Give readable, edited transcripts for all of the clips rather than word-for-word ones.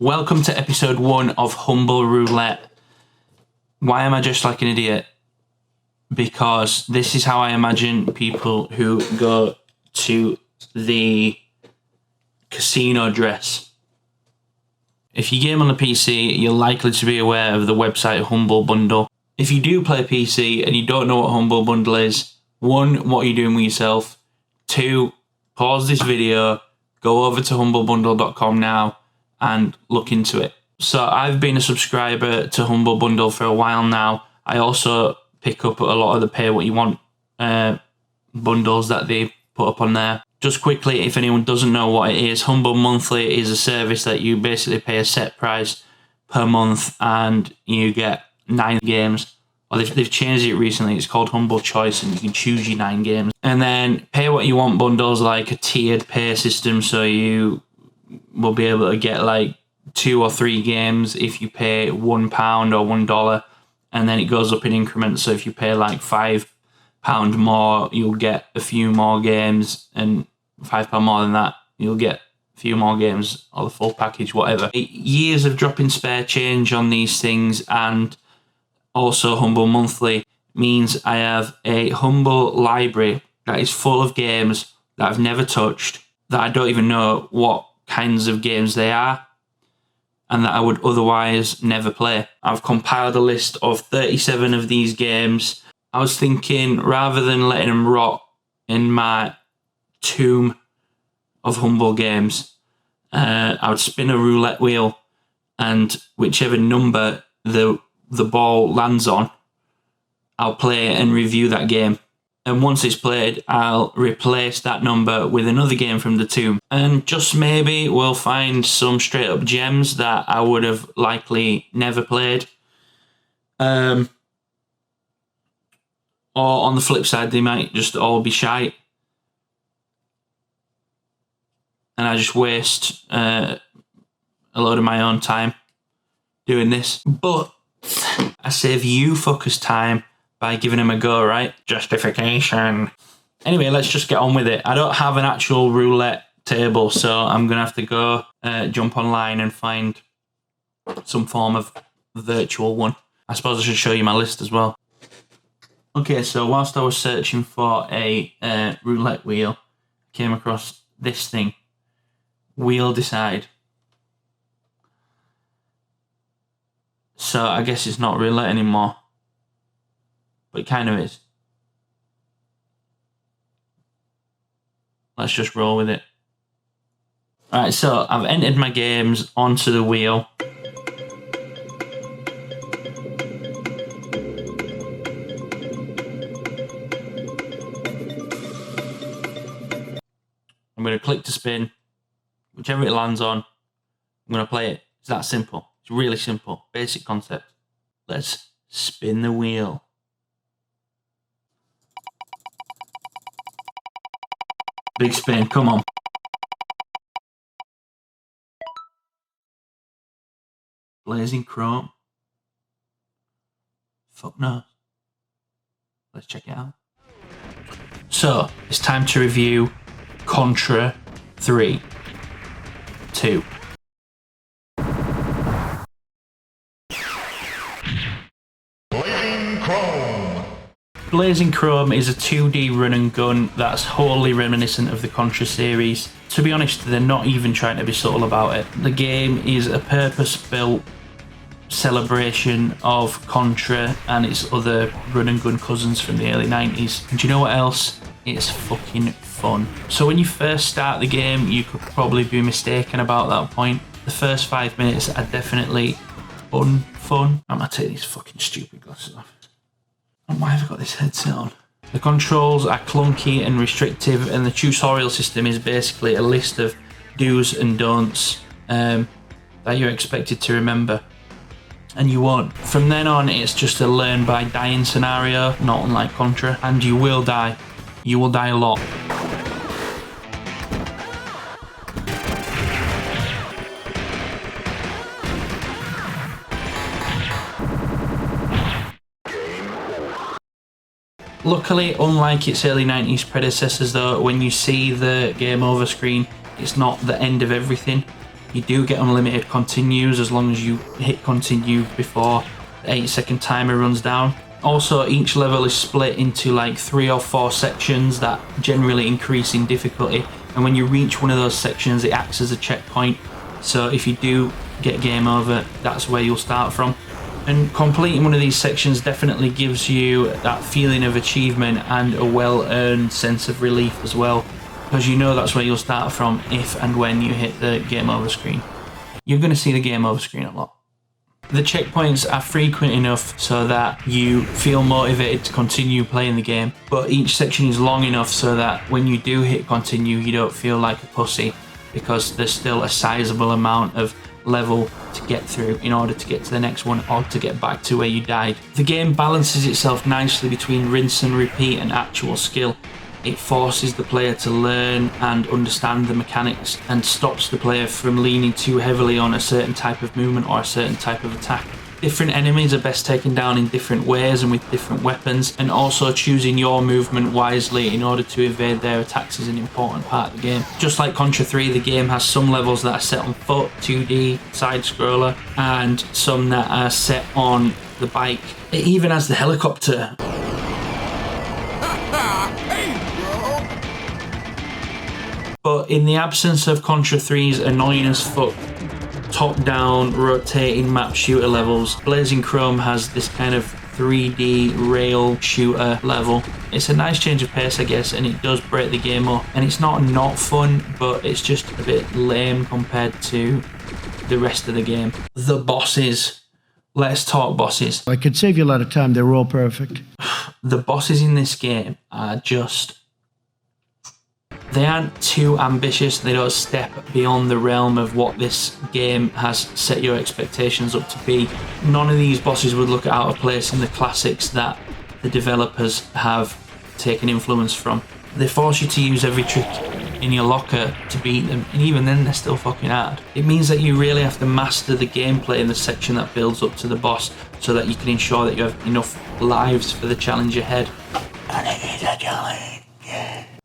Welcome to episode 1 of Humble Roulette. Why am I just like an idiot? Because this is how I imagine people who go to the casino dress. If you game on the PC, you're likely to be aware of the website Humble Bundle. If you do play PC and you don't know what Humble Bundle is, 1, what are you doing with yourself? 2, pause this video, go over to humblebundle.com now and look into it. So I've been a subscriber to Humble Bundle for a while now. I also pick up a lot of the pay what you want bundles that they put up on there. Just quickly, if anyone doesn't know what it is, Humble Monthly is a service that you basically pay a set price per month and you get 9 games. Or they've changed it recently. It's called Humble Choice and you can choose your 9 games. And then pay what you want bundles, like a tiered pay system, so you will be able to get like 2 or 3 games if you pay £1 or $1, and then it goes up in increments. So if you pay like £5 more, you'll get a few more games, and £5 more than that, you'll get a few more games, or the full package, whatever. Years of dropping spare change on these things, and also Humble Monthly means I have a Humble library that is full of games that I've never touched, that I don't even know what kinds of games they are, and that I would otherwise never play. I've compiled a list of 37 of these games. I was thinking, rather than letting them rot in my tomb of Humble games, I would spin a roulette wheel, and whichever number the ball lands on, I'll play and review that game. And once it's played, I'll replace that number with another game from the tomb. And just maybe we'll find some straight up gems that I would have likely never played. Or on the flip side, they might just all be shite. And I just waste a load of my own time doing this. But I save you fuckers time by giving him a go, right? Justification. Anyway, let's just get on with it. I don't have an actual roulette table, so I'm going to have to go jump online and find some form of virtual one. I suppose I should show you my list as well. Okay, so whilst I was searching for a roulette wheel, I came across this thing. Wheel Decide. So I guess it's not roulette anymore. But it kind of is. Let's just roll with it. Alright, so I've entered my games onto the wheel. I'm going to click to spin. Whichever it lands on, I'm going to play it. It's that simple. It's really simple. Basic concept. Let's spin the wheel. Big spin, come on. Blazing Chrome. Fuck no. Let's check it out. So, it's time to review Contra 3, 2. Blazing Chrome is a 2D run and gun that's wholly reminiscent of the Contra series. To be honest, they're not even trying to be subtle about it. The game is a purpose-built celebration of Contra and its other run and gun cousins from the early 90s. And do you know what else? It's fucking fun. So when you first start the game, you could probably be mistaken about that point. The first 5 minutes are definitely unfun. I'm gonna take these fucking stupid glasses off. Why have I got this headset on? The controls are clunky and restrictive, and the tutorial system is basically a list of do's and don'ts that you're expected to remember, and you won't. From then on, it's just a learn by dying scenario, not unlike Contra, and you will die. You will die a lot. Luckily, unlike its early 90s predecessors though, when you see the game over screen, it's not the end of everything. You do get unlimited continues as long as you hit continue before the 8-second timer runs down. Also, each level is split into like 3 or 4 sections that generally increase in difficulty, and when you reach one of those sections it acts as a checkpoint, so if you do get game over, that's where you'll start from. And completing one of these sections definitely gives you that feeling of achievement and a well-earned sense of relief as well, because you know that's where you'll start from if and when you hit the game over screen. You're going to see the game over screen a lot. The checkpoints are frequent enough so that you feel motivated to continue playing the game, but each section is long enough so that when you do hit continue you don't feel like a pussy, because there's still a sizable amount of level to get through in order to get to the next one or to get back to where you died. The game balances itself nicely between rinse and repeat and actual skill. It forces the player to learn and understand the mechanics and stops the player from leaning too heavily on a certain type of movement or a certain type of attack. Different enemies are best taken down in different ways and with different weapons, and also choosing your movement wisely in order to evade their attacks is an important part of the game. Just like Contra 3, the game has some levels that are set on foot, 2D, side-scroller, and some that are set on the bike. It even has the helicopter. But in the absence of Contra 3's annoying as fuck top-down rotating map shooter levels, Blazing Chrome has this kind of 3D rail shooter level. It's a nice change of pace, I guess, and it does break the game up, and it's not fun, but it's just a bit lame compared to the rest of the game. The bosses. Let's talk bosses. I could save you a lot of time. They're all perfect. The bosses in this game are just... they aren't too ambitious. They don't step beyond the realm of what this game has set your expectations up to be. None of these bosses would look out of place in the classics that the developers have taken influence from. They force you to use every trick in your locker to beat them, and even then they're still fucking hard. It means that you really have to master the gameplay in the section that builds up to the boss so that you can ensure that you have enough lives for the challenge ahead. And it is a challenge.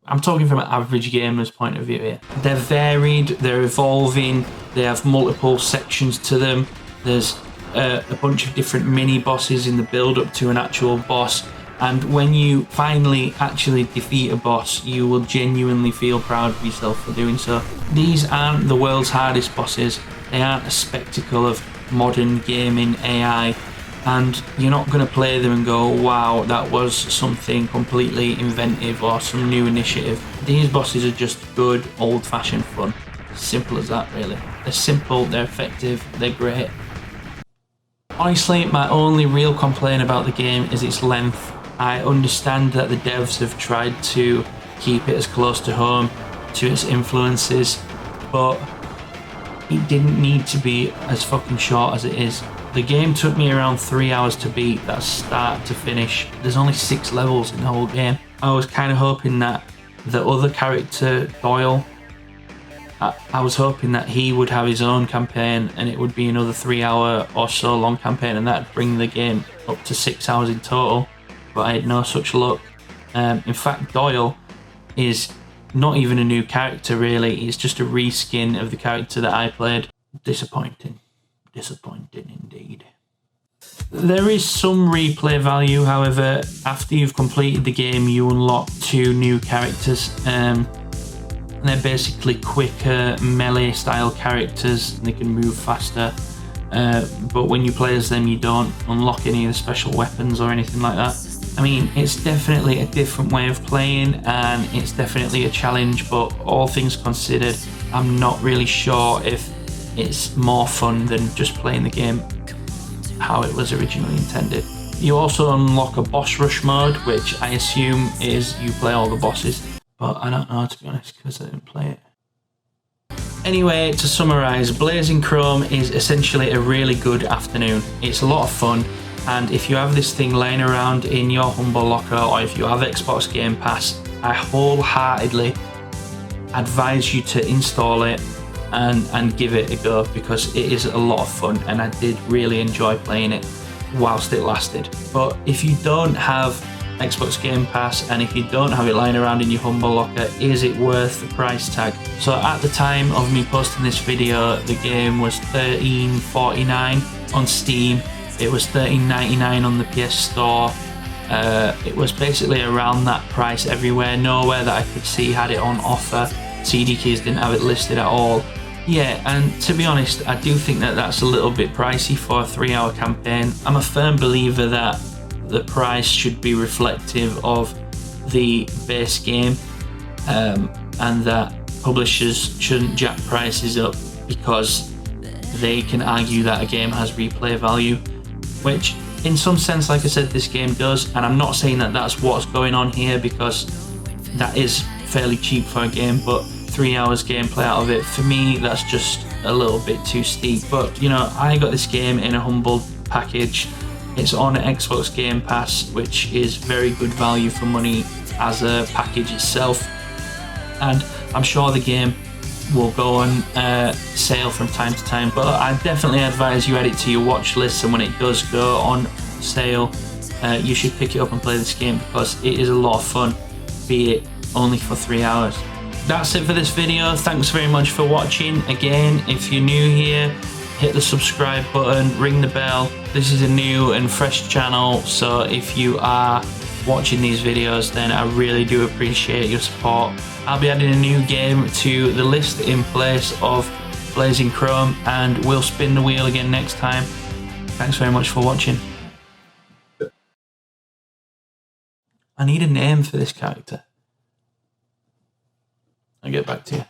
I'm talking from an average gamer's point of view here. They're varied, they're evolving, they have multiple sections to them. There's a bunch of different mini bosses in the build up to an actual boss. And when you finally actually defeat a boss, you will genuinely feel proud of yourself for doing so. These aren't the world's hardest bosses. They aren't a spectacle of modern gaming AI. And you're not going to play them and go, wow, that was something completely inventive or some new initiative. These bosses are just good, old-fashioned fun. Simple as that, really. They're simple, they're effective, they're great. Honestly, my only real complaint about the game is its length. I understand that the devs have tried to keep it as close to home to its influences, but it didn't need to be as fucking short as it is. The game took me around 3 hours to beat, that's start to finish. There's only 6 levels in the whole game. I was kind of hoping that the other character, Doyle, I was hoping that he would have his own campaign and it would be another 3 hour or so long campaign, and that'd bring the game up to 6 hours in total, but I had no such luck. In fact, Doyle is not even a new character really, he's just a reskin of the character that I played. Disappointing indeed. There is some replay value, however. After you've completed the game you unlock 2 new characters. They're basically quicker melee style characters, they can move faster, but when you play as them you don't unlock any of the special weapons or anything like that. I mean, it's definitely a different way of playing and it's definitely a challenge, but all things considered I'm not really sure if it's more fun than just playing the game how it was originally intended. You also unlock a boss rush mode, which I assume is you play all the bosses, but I don't know, to be honest, because I didn't play it. Anyway, to summarise, Blazing Chrome is essentially a really good afternoon. It's a lot of fun, and if you have this thing laying around in your humble locker or if you have Xbox Game Pass, I wholeheartedly advise you to install it and give it a go, because it is a lot of fun and I did really enjoy playing it whilst it lasted. But if you don't have Xbox Game Pass, and if you don't have it lying around in your Humble Locker, is it worth the price tag? So at the time of me posting this video, the game was $13.49 on Steam. It was $13.99 on the PS Store. It was basically around that price everywhere. Nowhere that I could see had it on offer. CD Keys didn't have it listed at all. Yeah, and to be honest, I do think that that's a little bit pricey for a 3-hour campaign. I'm a firm believer that the price should be reflective of the base game, and that publishers shouldn't jack prices up because they can argue that a game has replay value, which in some sense, like I said, this game does. And I'm not saying that that's what's going on here, because that is fairly cheap for a game, but 3 hours gameplay out of it, for me, that's just a little bit too steep. But you know, I got this game in a humble package. It's on Xbox Game Pass, which is very good value for money as a package itself. And I'm sure the game will go on sale from time to time, but I definitely advise you add it to your watch list, and when it does go on sale, you should pick it up and play this game, because it is a lot of fun, be it only for 3 hours. That's it for this video. Thanks very much for watching. Again, if you're new here, hit the subscribe button, ring the bell. This is a new and fresh channel, so if you are watching these videos, then I really do appreciate your support. I'll be adding a new game to the list in place of Blazing Chrome, and we'll spin the wheel again next time. Thanks very much for watching. I need a name for this character. I'll get back to you.